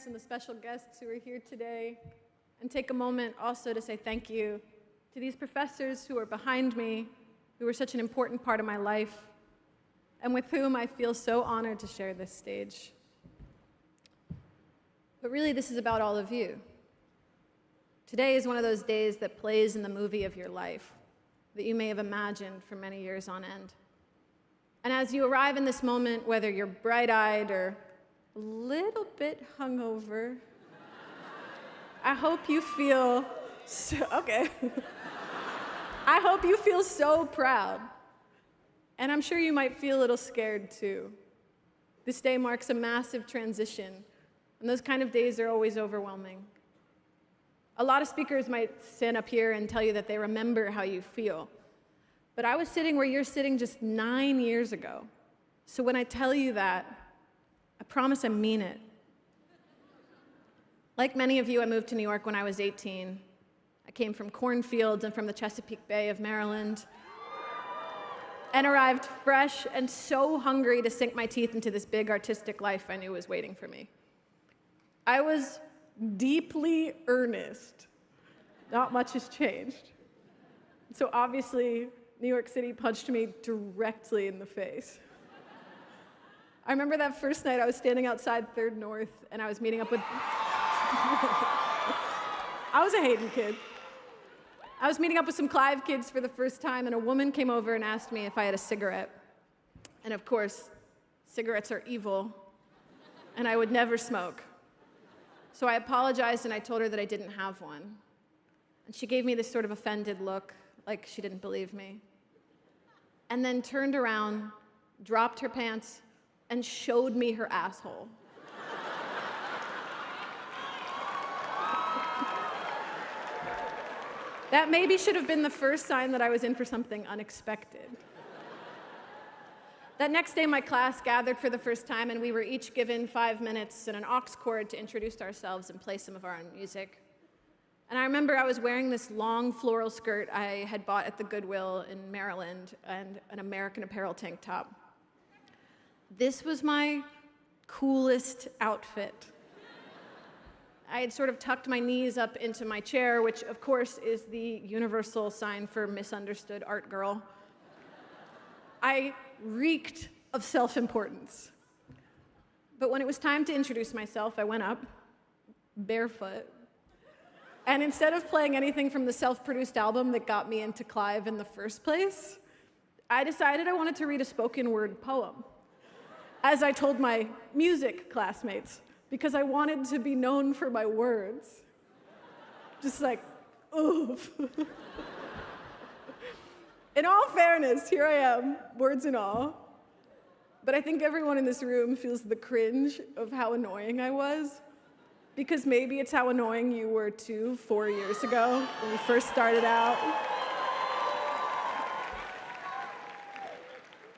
parents and the special guests who are here today, and take a moment also to say thank you to these professors who are behind me, who are such an important part of my life, and with whom I feel so honored to share this stage. But really, this is about all of you. Today is one of those days that plays in the movie of your life that you may have imagined for many years on end. And as you arrive in this moment, whether you're bright-eyed or a little bit hungover, I hope you feel I hope you feel so proud. And I'm sure you might feel a little scared too. This day marks a massive transition, and those kind of days are always overwhelming. A lot of speakers might stand up here and tell you that they remember how you feel. But I was sitting where you're sitting just 9 years ago. So when I tell you that, I promise I mean it. Like many of you, I moved to New York when I was 18. I came from cornfields and from the Chesapeake Bay of Maryland, and arrived fresh and so hungry to sink my teeth into this big artistic life I knew was waiting for me. I was deeply earnest. Not much has changed. So obviously, New York City punched me directly in the face. I remember that first night I was standing outside 3rd North, and I was meeting up with... I was a Hayden kid. I was meeting up with some Clive kids for the first time, and a woman came over and asked me if I had a cigarette. And of course, cigarettes are evil, and I would never smoke. So I apologized, and I told her that I didn't have one. And she gave me this sort of offended look, like she didn't believe me. And then turned around, dropped her pants, and showed me her asshole. That maybe should have been the first sign that I was in for something unexpected. That next day, my class gathered for the first time, and we were each given 5 minutes and an aux cord to introduce ourselves and play some of our own music. And I remember I was wearing this long floral skirt I had bought at the Goodwill in Maryland and an American Apparel tank top. This was my coolest outfit. I had sort of tucked my knees up into my chair, which of course is the universal sign for misunderstood art girl. I reeked of self-importance. But when it was time to introduce myself, I went up, barefoot, and instead of playing anything from the self-produced album that got me into Clive in the first place, I decided I wanted to read a spoken word poem, as I told my music classmates, because I wanted to be known for my words. Just like, oof. In all fairness, here I am, words and all. But I think everyone in this room feels the cringe of how annoying I was, because maybe it's how annoying you were too 4 years ago when we first started out.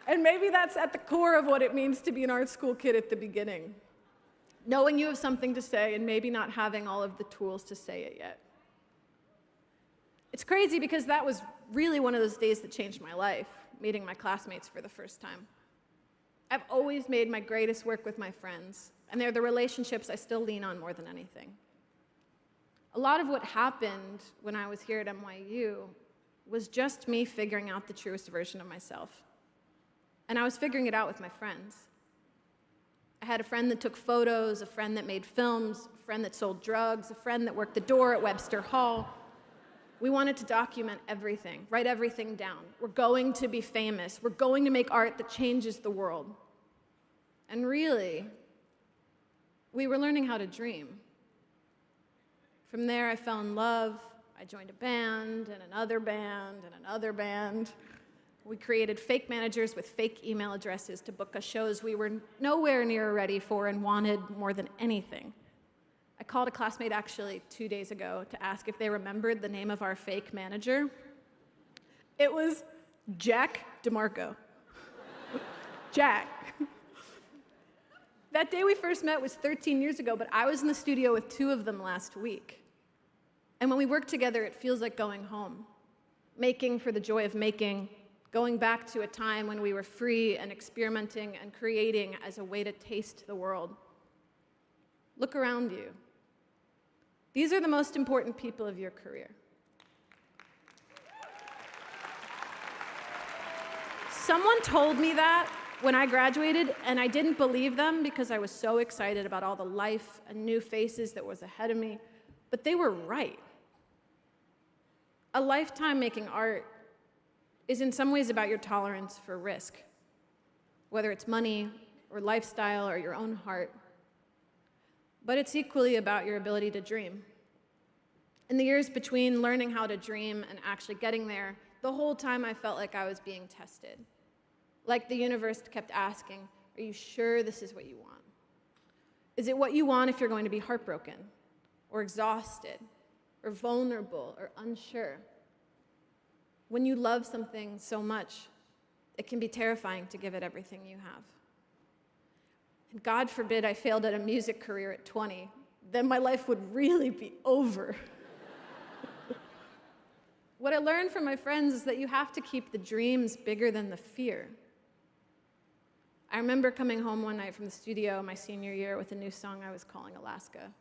And maybe that's at the core of what it means to be an art school kid at the beginning. Knowing you have something to say and maybe not having all of the tools to say it yet. It's crazy because that was really one of those days that changed my life, meeting my classmates for the first time. I've always made my greatest work with my friends, and they're the relationships I still lean on more than anything. A lot of what happened when I was here at NYU was just me figuring out the truest version of myself. And I was figuring it out with my friends. I had a friend that took photos, a friend that made films, a friend that sold drugs, a friend that worked the door at Webster Hall. We wanted to document everything, write everything down. We're going to be famous. We're going to make art that changes the world. And really, we were learning how to dream. From there, I fell in love. I joined a band, and another band, and another band. We created fake managers with fake email addresses to book us shows we were nowhere near ready for and wanted more than anything. I called a classmate actually 2 days ago to ask if they remembered the name of our fake manager. It was Jack DeMarco. Jack. That day we first met was 13 years ago, but I was in the studio with 2 of them last week. And when we work together, it feels like going home, making for the joy of making, going back to a time when we were free and experimenting and creating as a way to taste the world. Look around you. These are the most important people of your career. Someone told me that when I graduated, and I didn't believe them because I was so excited about all the life and new faces that was ahead of me, but they were right. A lifetime making art is in some ways about your tolerance for risk, whether it's money or lifestyle or your own heart. But it's equally about your ability to dream. In the years between learning how to dream and actually getting there, the whole time I felt like I was being tested. Like the universe kept asking, are you sure this is what you want? Is it what you want if you're going to be heartbroken, or exhausted, or vulnerable, or unsure? When you love something so much, it can be terrifying to give it everything you have. And God forbid I failed at a music career at 20, then my life would really be over. What I learned from my friends is that you have to keep the dreams bigger than the fear. I remember coming home one night from the studio my senior year with a new song I was calling Alaska.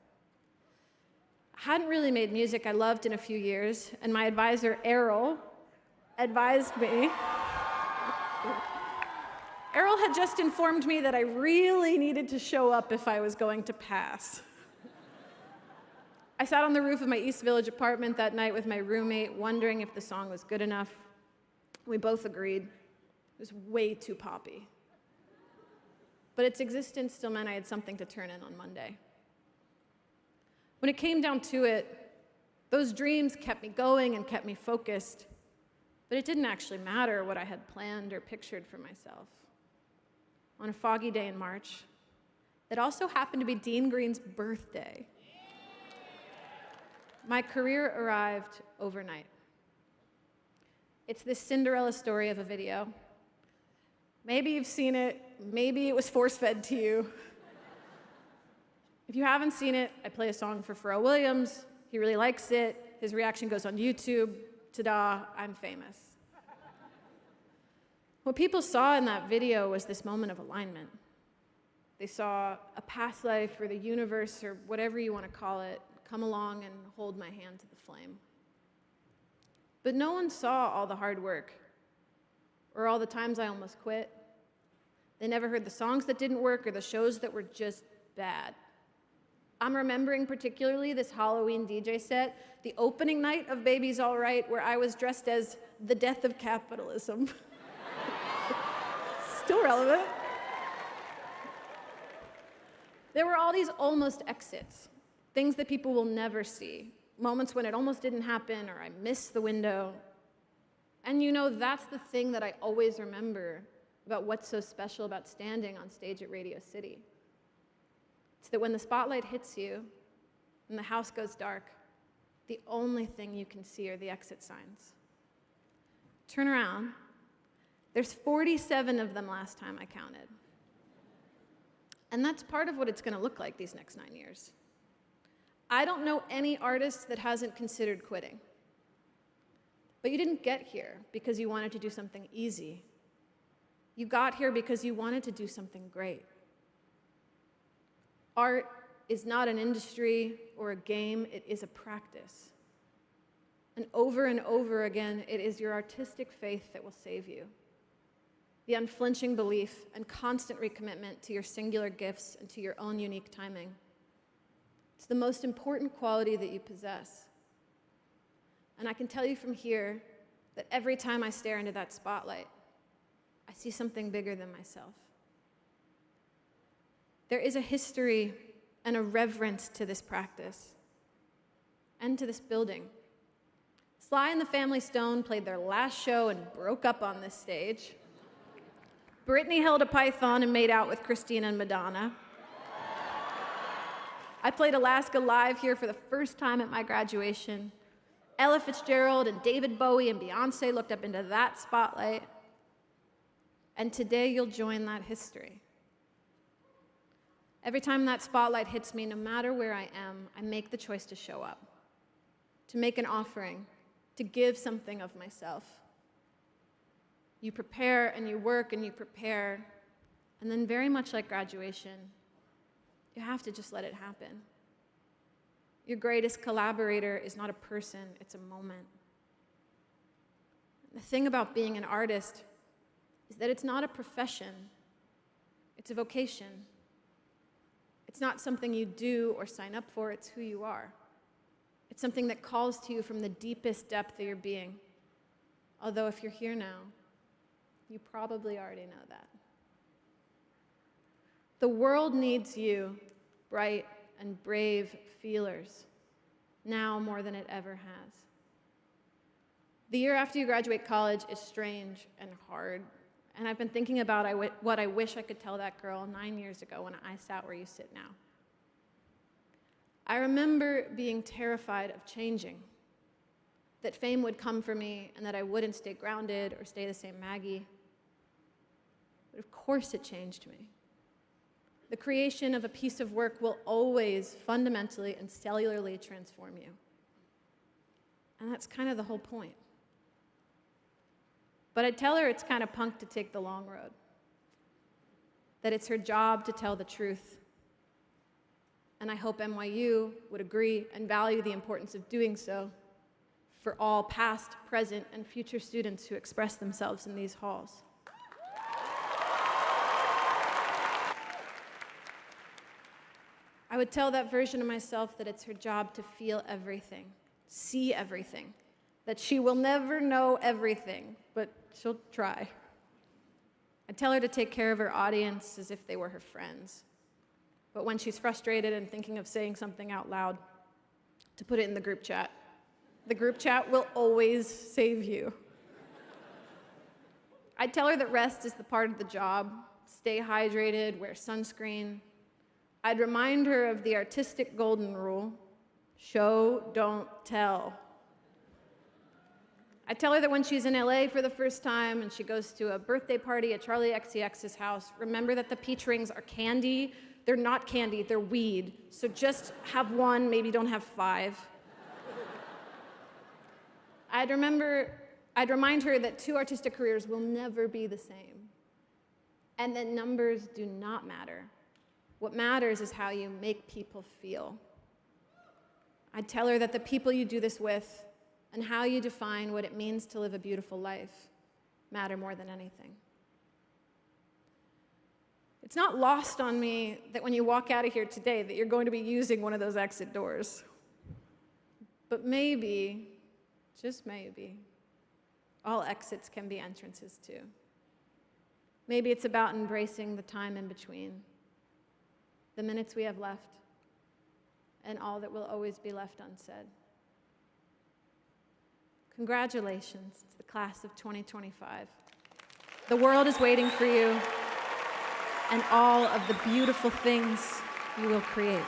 I hadn't really made music I loved in a few years, and my advisor, Errol, advised me. Errol had just informed me that I really needed to show up if I was going to pass. I sat on the roof of my East Village apartment that night with my roommate, wondering if the song was good enough. We both agreed. It was way too poppy. But its existence still meant I had something to turn in on Monday. When it came down to it, those dreams kept me going and kept me focused, but it didn't actually matter what I had planned or pictured for myself. On a foggy day in March, it also happened to be Dean Green's birthday. My career arrived overnight. It's this Cinderella story of a video. Maybe you've seen it, maybe it was force-fed to you. If you haven't seen it, I play a song for Pharrell Williams. He really likes it. His reaction goes on YouTube. Ta-da, I'm famous. What people saw in that video was this moment of alignment. They saw a past life or the universe or whatever you want to call it come along and hold my hand to the flame. But no one saw all the hard work or all the times I almost quit. They never heard the songs that didn't work or the shows that were just bad. I'm remembering particularly this Halloween DJ set, the opening night of Baby's All Right, where I was dressed as the death of capitalism. Still relevant. There were all these almost exits, things that people will never see, moments when it almost didn't happen or I missed the window. And you know, that's the thing that I always remember about what's so special about standing on stage at Radio City. It's that when the spotlight hits you and the house goes dark, the only thing you can see are the exit signs. Turn around. There's 47 of them last time I counted. And that's part of what it's going to look like these next 9 years. I don't know any artist that hasn't considered quitting. But you didn't get here because you wanted to do something easy. You got here because you wanted to do something great. Art is not an industry or a game, it is a practice. And over again, it is your artistic faith that will save you. The unflinching belief and constant recommitment to your singular gifts and to your own unique timing. It's the most important quality that you possess. And I can tell you from here that every time I stare into that spotlight, I see something bigger than myself. There is a history and a reverence to this practice and to this building. Sly and the Family Stone played their last show and broke up on this stage. Britney held a python and made out with Christina and Madonna. I played Alaska live here for the first time at my graduation. Ella Fitzgerald and David Bowie and Beyonce looked up into that spotlight. And today you'll join that history. Every time that spotlight hits me, no matter where I am, I make the choice to show up, to make an offering, to give something of myself. You prepare and you work and you prepare, and then very much like graduation, You have to just let it happen. Your greatest collaborator is not a person, it's a moment. The thing about being an artist is that it's not a profession, it's a vocation. It's not something you do or sign up for, it's who you are. It's something that calls to you from the deepest depth of your being. Although if you're here now, you probably already know that. The world needs you, bright and brave feelers, now more than it ever has. The year after you graduate college is strange and hard, and I've been thinking about what I wish I could tell that girl 9 years ago when I sat where you sit now. I remember being terrified of changing, that fame would come for me and that I wouldn't stay grounded or stay the same Maggie. But of course it changed me. The creation of a piece of work will always fundamentally and cellularly transform you. And that's kind of the whole point. But I'd tell her it's kind of punk to take the long road, that it's her job to tell the truth. And I hope NYU would agree and value the importance of doing so for all past, present, and future students who express themselves in these halls. I would tell that version of myself that it's her job to feel everything, see everything, that she will never know everything, but she'll try. I'd tell her to take care of her audience as if they were her friends. But when she's frustrated and thinking of saying something out loud, to put it in the group chat. The group chat will always save you. I'd tell her that rest is the part of the job. Stay hydrated, wear sunscreen. I'd remind her of the artistic golden rule, show, don't tell. I'd tell her that when she's in LA for the first time and she goes to a birthday party at Charlie XCX's house, remember that the peach rings are candy. They're not candy, they're weed. So just have one, maybe don't have 5. I'd remind her that 2 artistic careers will never be the same, and that numbers do not matter. What matters is how you make people feel. I'd tell her that the people you do this with and how you define what it means to live a beautiful life matter more than anything. It's not lost on me that when you walk out of here today that you're going to be using one of those exit doors. But maybe, just maybe, all exits can be entrances too. Maybe it's about embracing the time in between, the minutes we have left, and all that will always be left unsaid. Congratulations to the class of 2025. The world is waiting for you and all of the beautiful things you will create.